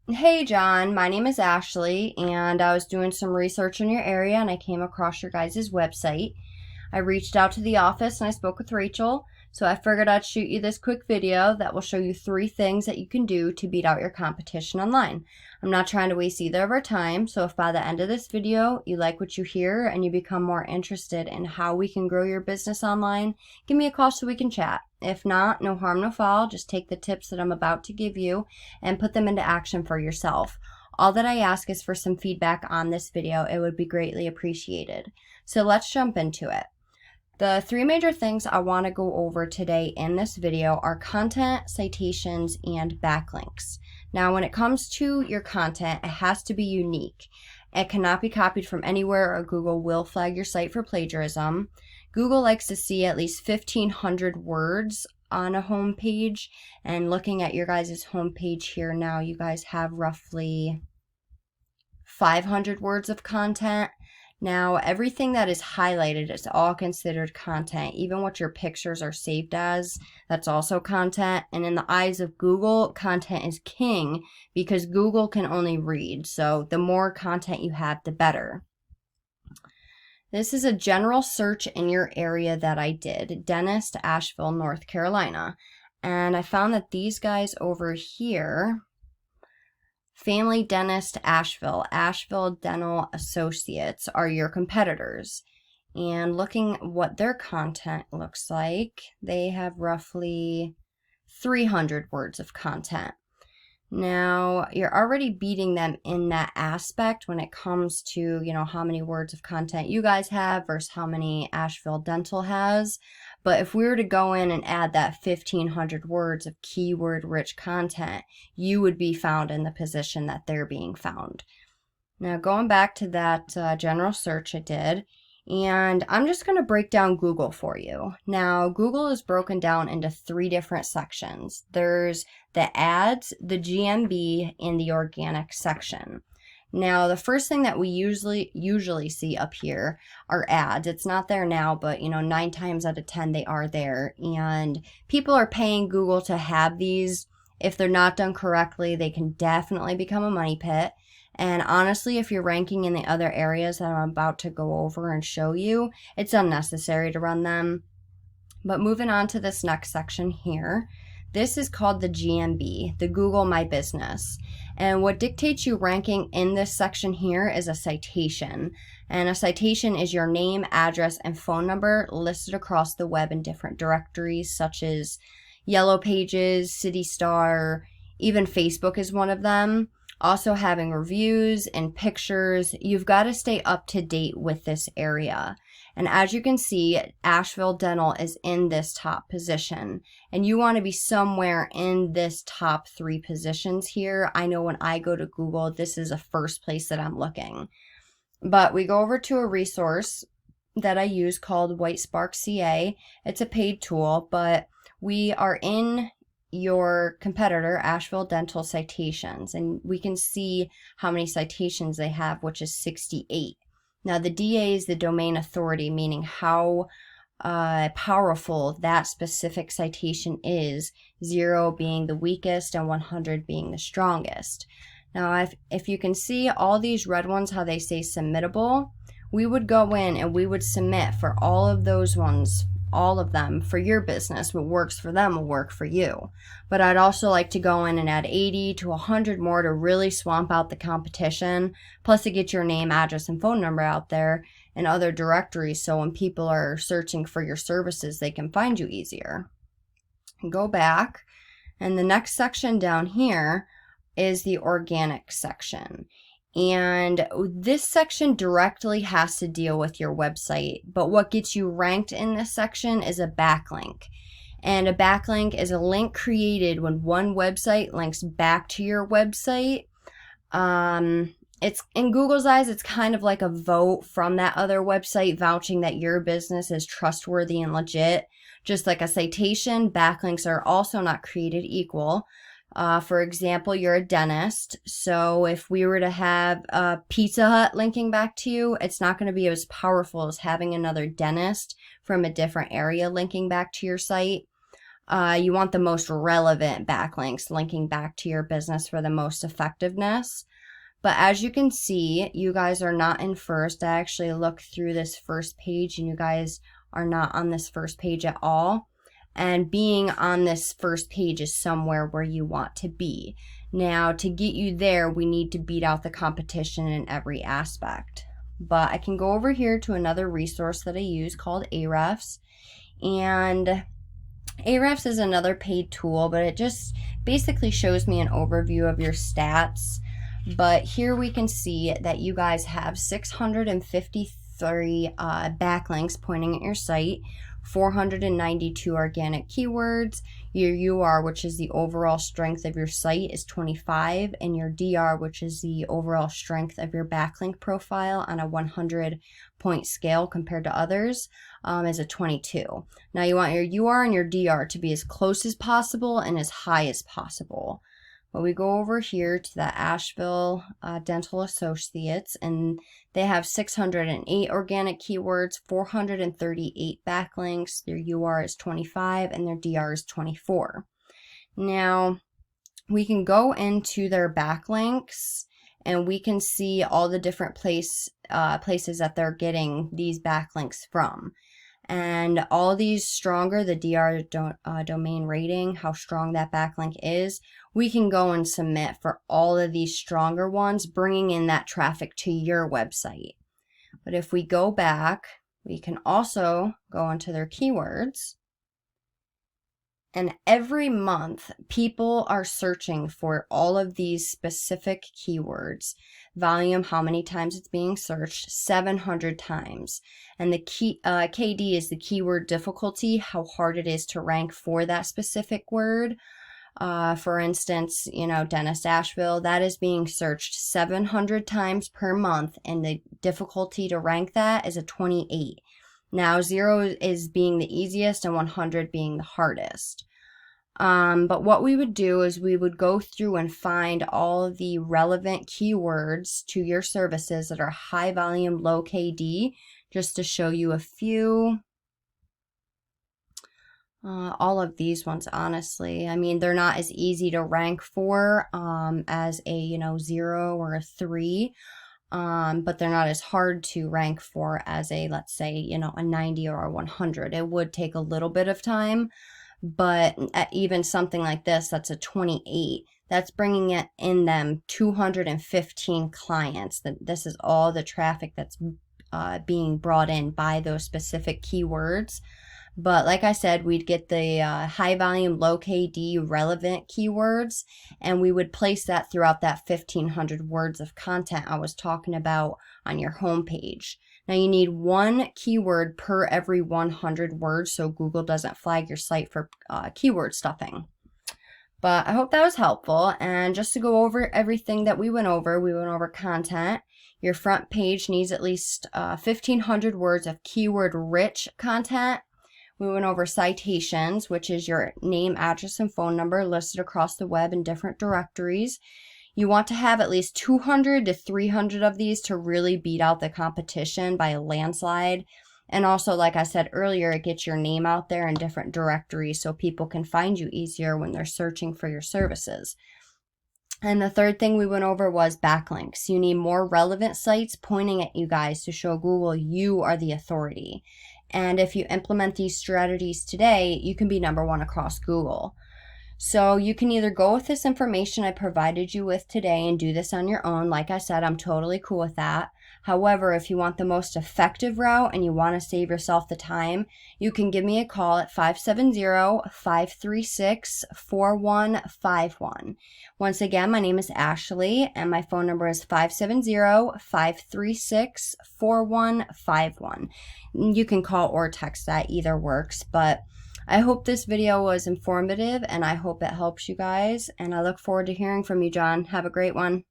Hey John, my name is Ashley, and I was doing some research in your area and I came across your guys' website. I reached out to the office and I spoke with Rachel, so I figured I'd shoot you this quick video that will show you 3 things that you can do to beat out your competition online. I'm not trying to waste either of our time, so if by the end of this video you like what you hear and you become more interested in how we can grow your business online, give me a call so we can chat. If not, no harm, no foul. Just take the tips that I'm about to give you and put them into action for yourself. All that I ask is for some feedback on this video. It would be greatly appreciated. So let's jump into it. The 3 major things I want to go over today in this video are content, citations, and backlinks. Now, when it comes to your content, it has to be unique. It cannot be copied from anywhere or Google will flag your site for plagiarism. Google likes to see at least 1,500 words on a home page, and looking at your guys' home page here now, you guys have roughly 500 words of content. Now, everything that is highlighted is all considered content. Even what your pictures are saved as, that's also content. And in the eyes of Google, content is king because Google can only read. So the more content you have, the better. This is a general search in your area that I did, Dentist, Asheville, North Carolina. And I found that these guys over here, Family Dentist Asheville, Asheville Dental Associates, are your competitors. And looking what their content looks like, they have roughly 300 words of content. Now, you're already beating them in that aspect when it comes to, how many words of content you guys have versus how many Asheville Dental has. But if we were to go in and add that 1,500 words of keyword-rich content, you would be found in the position that they're being found. Now, going back to that general search I did, and I'm just going to break down Google for you. Now, Google is broken down into 3 different sections. There's the ads, the GMB, and the organic section. Now, the first thing that we usually see up here are ads. It's not there now, but 9 times out of 10 they are there. And people are paying Google to have these. If they're not done correctly, they can definitely become a money pit. And honestly, if you're ranking in the other areas that I'm about to go over and show you, it's unnecessary to run them. But moving on to this next section here, this is called the GMB, the Google My Business. And what dictates you ranking in this section here is a citation. And a citation is your name, address, and phone number listed across the web in different directories such as Yellow Pages, City Star, even Facebook is one of them. Also having reviews and pictures. You've got to stay up to date with this area. And as you can see, Asheville Dental is in this top position. And you want to be somewhere in this top 3 positions here. I know when I go to Google, this is the first place that I'm looking. But we go over to a resource that I use called White Spark CA. It's a paid tool, but we are in your competitor, Asheville Dental Citations, and we can see how many citations they have, which is 68. Now, the DA is the domain authority, meaning how powerful that specific citation is, 0 being the weakest and 100 being the strongest. Now, if you can see all these red ones, how they say submittable, we would go in and we would submit for all of those ones, all of them for your business. What works for them will work for you. But I'd also like to go in and add 80 to 100 more to really swamp out the competition, plus to get your name, address, and phone number out there in other directories so when people are searching for your services, they can find you easier. Go back, and the next section down here is the organic section. And this section directly has to deal with your website, but what gets you ranked in this section is a backlink. And a backlink is a link created when one website links back to your website. It's in Google's eyes, it's kind of like a vote from that other website vouching that your business is trustworthy and legit. Just like a citation, backlinks are also not created equal. For example, you're a dentist, so if we were to have a Pizza Hut linking back to you, it's not going to be as powerful as having another dentist from a different area linking back to your site. You want the most relevant backlinks linking back to your business for the most effectiveness. But as you can see, you guys are not in first. I actually looked through this first page and you guys are not on this first page at all. And being on this first page is somewhere where you want to be. Now, to get you there, we need to beat out the competition in every aspect. But I can go over here to another resource that I use called Ahrefs. And Ahrefs is another paid tool, but it just basically shows me an overview of your stats. But here we can see that you guys have 653 backlinks pointing at your site, 492 organic keywords. Your UR, which is the overall strength of your site, is 25, and your DR, which is the overall strength of your backlink profile on a 100-point scale compared to others, is a 22. Now you want your UR and your DR to be as close as possible and as high as possible. But we go over here to the Asheville Dental Associates, and they have 608 organic keywords, 438 backlinks. Their UR is 25 and their DR is 24. Now, we can go into their backlinks and we can see all the different places that they're getting these backlinks from. And all these stronger, the DR domain rating, how strong that backlink is, we can go and submit for all of these stronger ones, bringing in that traffic to your website. But if we go back, we can also go into their keywords. And every month, people are searching for all of these specific keywords. Volume, how many times it's being searched, 700 times. And the KD is the keyword difficulty, how hard it is to rank for that specific word. For instance, Dentist Asheville, that is being searched 700 times per month, and the difficulty to rank that is a 28. Now, 0 is being the easiest and 100 being the hardest. But what we would do is we would go through and find all of the relevant keywords to your services that are high volume, low KD, just to show you a few. All of these ones, honestly, I mean, they're not as easy to rank for as a 0 or a 3. But they're not as hard to rank for as a, let's say, a 90 or a 100. It would take a little bit of time, but even something like this, that's a 28. That's bringing it in them 215 clients. This is all the traffic that's being brought in by those specific keywords. But like I said, we'd get the high volume, low KD relevant keywords, and we would place that throughout that 1,500 words of content I was talking about on your homepage. Now you need one keyword per every 100 words so Google doesn't flag your site for keyword stuffing. But I hope that was helpful. And just to go over everything that we went over content. Your front page needs at least 1,500 words of keyword-rich content. We went over citations, which is your name, address, and phone number listed across the web in different directories. You want to have at least 200 to 300 of these to really beat out the competition by a landslide. And also, like I said earlier, it gets your name out there in different directories so people can find you easier when they're searching for your services. And the third thing we went over was backlinks. You need more relevant sites pointing at you guys to show Google you are the authority. And if you implement these strategies today, you can be #1 across Google. So you can either go with this information I provided you with today and do this on your own. Like I said, I'm totally cool with that. However, if you want the most effective route and you want to save yourself the time, you can give me a call at 570-536-4151. Once again, my name is Ashley and my phone number is 570-536-4151. You can call or text that, either works, but I hope this video was informative and I hope it helps you guys, and I look forward to hearing from you, John. Have a great one.